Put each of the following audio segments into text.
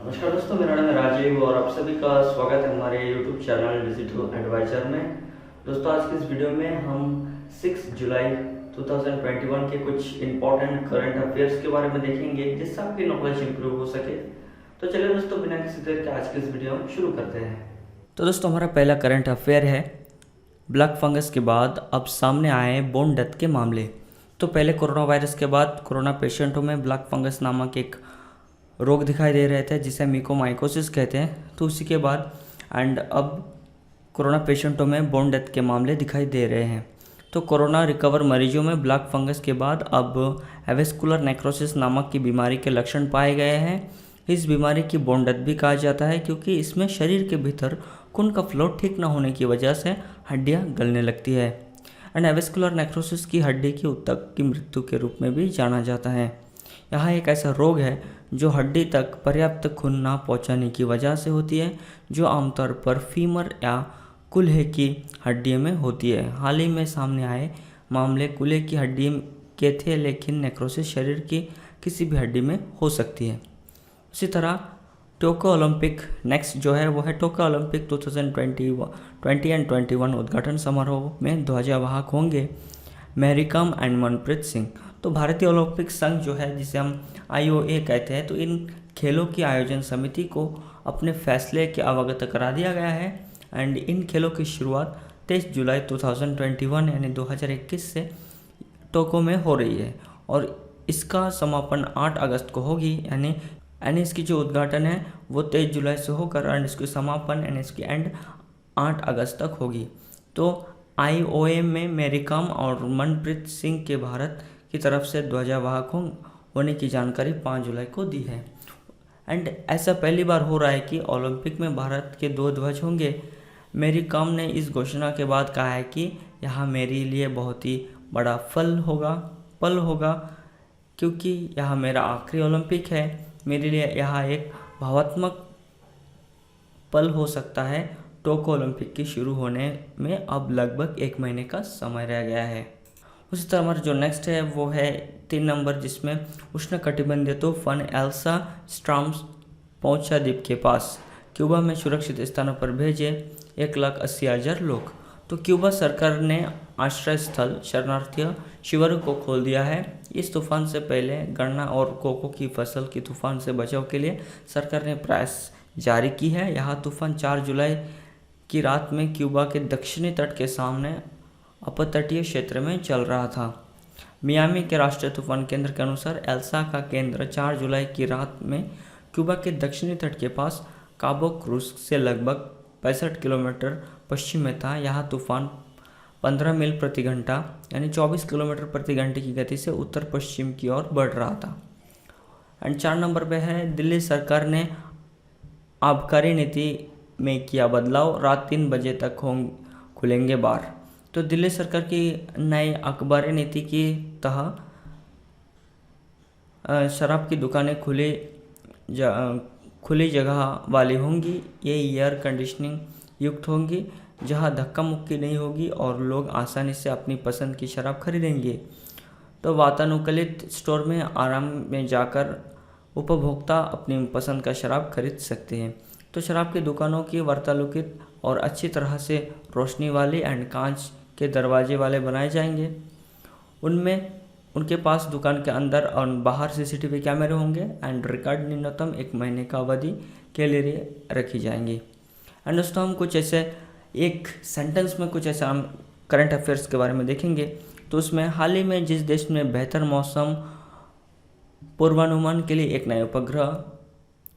नमस्कार दोस्तों, मेरा नाम है राजीव और आप सभी का स्वागत है हमारे YouTube चैनल डिजिटल एडवाइजर में। दोस्तों, आज की इस वीडियो में हम 6 जुलाई 2021 के कुछ इम्पोर्टेंट करंट अफेयर्स के बारे में देखेंगे जिससे आपकी नॉलेज इंप्रूव हो सके। तो चलिए दोस्तों, बिना किसी देर के आज की इस वीडियो हम शुरू करते हैं। तो दोस्तों, हमारा पहला करंट अफेयर है ब्लैक फंगस के बाद अब सामने आए बोन डेथ के मामले। तो पहले कोरोना वायरस के बाद कोरोना पेशेंटों में ब्लैक फंगस नामक एक रोग दिखाई दे रहे थे जिसे म्यूकोमाइकोसिस कहते हैं। तो उसी के बाद अब कोरोना पेशेंटों में बोन डेथ के मामले दिखाई दे रहे हैं। तो कोरोना रिकवर मरीजों में ब्लैक फंगस के बाद अब एवेस्कुलर नेक्रोसिस नामक की बीमारी के लक्षण पाए गए हैं। इस बीमारी की बोन डेथ भी कहा जाता है क्योंकि इसमें शरीर के भीतर खून का फ्लो ठीक न होने की वजह से हड्डियां गलने लगती है। एंड एवेस्कुलर नेक्रोसिस की हड्डी की ऊतक की मृत्यु के रूप में भी जाना जाता है। यह एक ऐसा रोग है जो हड्डी तक पर्याप्त खून ना पहुंचाने की वजह से होती है, जो आमतौर पर फीमर या कूल्हे की हड्डी में होती है। हाल ही में सामने आए मामले कूल्हे की हड्डी के थे, लेकिन नेक्रोसिस शरीर की किसी भी हड्डी में हो सकती है। उसी तरह टोक्यो ओलंपिक नेक्स्ट जो है वो है टोक्यो ओलंपिक 2020 एंड 21 उद्घाटन समारोह में ध्वजावाहक होंगे मैरीकॉम एंड मनप्रीत सिंह। तो भारतीय ओलंपिक संघ जो है जिसे हम IOA कहते हैं, तो इन खेलों की आयोजन समिति को अपने फैसले के अवगत करा दिया गया है। एंड इन खेलों की शुरुआत 23 जुलाई 2021 यानी 2021 से टोक्यो में हो रही है और इसका समापन 8 अगस्त को होगी। यानी इसकी जो उद्घाटन है वो 23 जुलाई से होकर एंड इसकी समापन यानी इसकी एंड 8 अगस्त तक होगी। तो IOA में मैरीकॉम और मनप्रीत सिंह के भारत की तरफ से ध्वजावाहक होने की जानकारी 5 जुलाई को दी है। एंड ऐसा पहली बार हो रहा है कि ओलंपिक में भारत के 2 ध्वज होंगे। मैरीकॉम ने इस घोषणा के बाद कहा है कि यह मेरे लिए बहुत ही बड़ा पल होगा क्योंकि यह मेरा आखिरी ओलंपिक है। मेरे लिए यह एक भावनात्मक पल हो सकता है। टोक्यो ओलंपिक की शुरू होने में अब लगभग 1 महीने का समय रह गया है। उसी तरह हमारा जो नेक्स्ट है वो है 3 नंबर, जिसमें उष्णकटिबंधीय तूफान एल्सा स्ट्राम्स पहुंचा द्वीप के पास। क्यूबा में सुरक्षित स्थानों पर भेजे 1,80,000 लोग। तो क्यूबा सरकार ने आश्रय स्थल शरणार्थी शिविरों को खोल दिया है। इस तूफान से पहले गन्ना और कोको की फसल की तूफान से बचाव के लिए सरकार ने प्रयास जारी की है। यह तूफान 4 जुलाई की रात में क्यूबा के दक्षिणी तट के सामने अपतटीय क्षेत्र में चल रहा था। मियामी के राष्ट्रीय तूफान केंद्र के अनुसार एल्सा का केंद्र 4 जुलाई की रात में क्यूबा के दक्षिणी तट के पास काबो क्रूज से लगभग 65 किलोमीटर पश्चिम में था। यह तूफान 15 मील प्रति घंटा यानी 24 किलोमीटर प्रति घंटे की गति से उत्तर पश्चिम की ओर बढ़ रहा था। एंड 4 नंबर पे है दिल्ली सरकार ने आबकारी नीति में किया बदलाव, रात 3 बजे तक खुलेंगे बार। तो दिल्ली सरकार की नई आबकारी नीति की तहत शराब की दुकानें खुली जगह वाली होंगी। ये एयर कंडीशनिंग युक्त होंगी जहां धक्का मुक्की नहीं होगी और लोग आसानी से अपनी पसंद की शराब खरीदेंगे। तो वातानुकूलित स्टोर में आराम में जाकर उपभोक्ता अपनी पसंद का शराब खरीद सकते हैं। तो शराब की दुकानों की वातानुकूलित और अच्छी तरह से रोशनी वाली एंड कांच के दरवाजे वाले बनाए जाएंगे। उनके पास दुकान के अंदर और बाहर CCTV कैमरे होंगे एंड रिकॉर्ड न्यूनतम 1 महीने का अवधि के लिए रखी जाएंगी। एंड दोस्तों, हम कुछ ऐसे एक सेंटेंस में कुछ ऐसा हम करंट अफेयर्स के बारे में देखेंगे। तो उसमें हाल ही में जिस देश में बेहतर मौसम पूर्वानुमान के लिए एक नया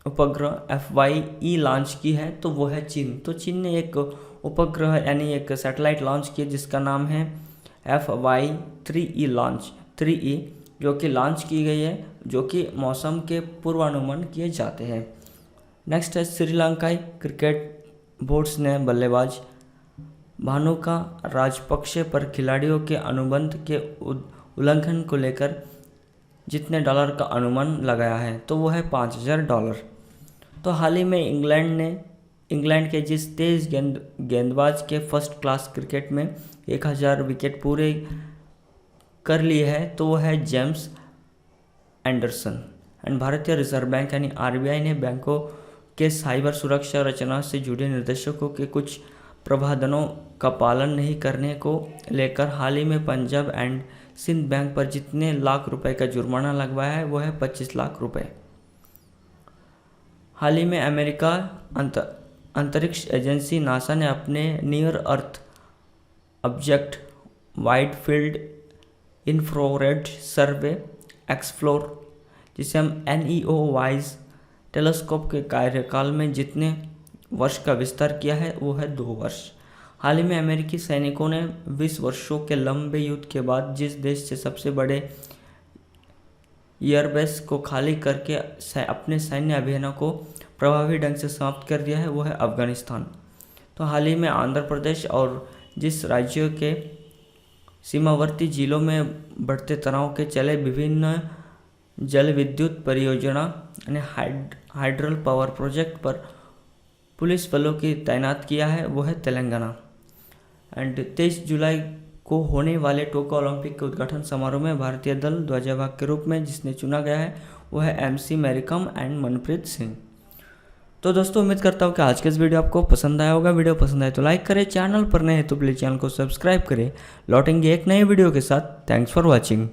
उपग्रह FYE लॉन्च की है तो वो है चीन। तो चीन ने एक उपग्रह यानी एक सैटेलाइट लॉन्च किया जिसका नाम है FY3E लॉन्च 3E, जो कि लॉन्च की गई है, जो कि मौसम के पूर्वानुमान किए जाते हैं। नेक्स्ट है श्रीलंकाई क्रिकेट बोर्ड्स ने बल्लेबाज भानुका राजपक्षे पर खिलाड़ियों के अनुबंध के उल्लंघन को लेकर जितने डॉलर का अनुमान लगाया है तो वो है $5,000। तो हाल ही में इंग्लैंड के जिस तेज गेंदबाज के फर्स्ट क्लास क्रिकेट में 1,000 विकेट पूरे कर लिए है तो वो है जेम्स एंडरसन। एंड भारतीय रिजर्व बैंक यानी आरबीआई ने बैंकों के साइबर सुरक्षा रचना से जुड़े निर्देशकों के कुछ प्रावधानों का पालन नहीं करने को लेकर हाल ही में पंजाब एंड सिंध बैंक पर जितने लाख रुपए का जुर्माना लगवाया है वो है 25 लाख रुपए। हाल ही में अमेरिका अंतरिक्ष एजेंसी नासा ने अपने near earth object wide field infrared survey explore, जिसे हम NEO वाइज टेलीस्कोप के कार्यकाल में जितने वर्ष का विस्तार किया है वो है 2 वर्ष। हाल ही में अमेरिकी सैनिकों ने 20 वर्षों के लंबे युद्ध के बाद जिस देश से सबसे बड़े एयरबेस को खाली करके अपने सैन्य अभियानों को प्रभावी ढंग से समाप्त कर दिया है वो है अफगानिस्तान। तो हाल ही में आंध्र प्रदेश और जिस राज्यों के सीमावर्ती जिलों में बढ़ते तनाव के चले विभिन्न जल विद्युत परियोजना यानी हाइड्रल पावर प्रोजेक्ट पर पुलिस बलों की तैनात किया है वो है तेलंगाना। एंड 23 जुलाई को होने वाले टोक्यो ओलंपिक के उद्घाटन समारोह में भारतीय दल ध्वजावाहक के रूप में जिसने चुना गया है वो है MC मैरीकॉम एंड मनप्रीत सिंह। तो दोस्तों उम्मीद करता हूँ कि आज के इस वीडियो आपको पसंद आया होगा। वीडियो पसंद आए तो लाइक करें, चैनल पर नए हैं तो प्लीज़ चैनल को सब्सक्राइब करें। लौटेंगे एक नए वीडियो के साथ। Thanks for watching.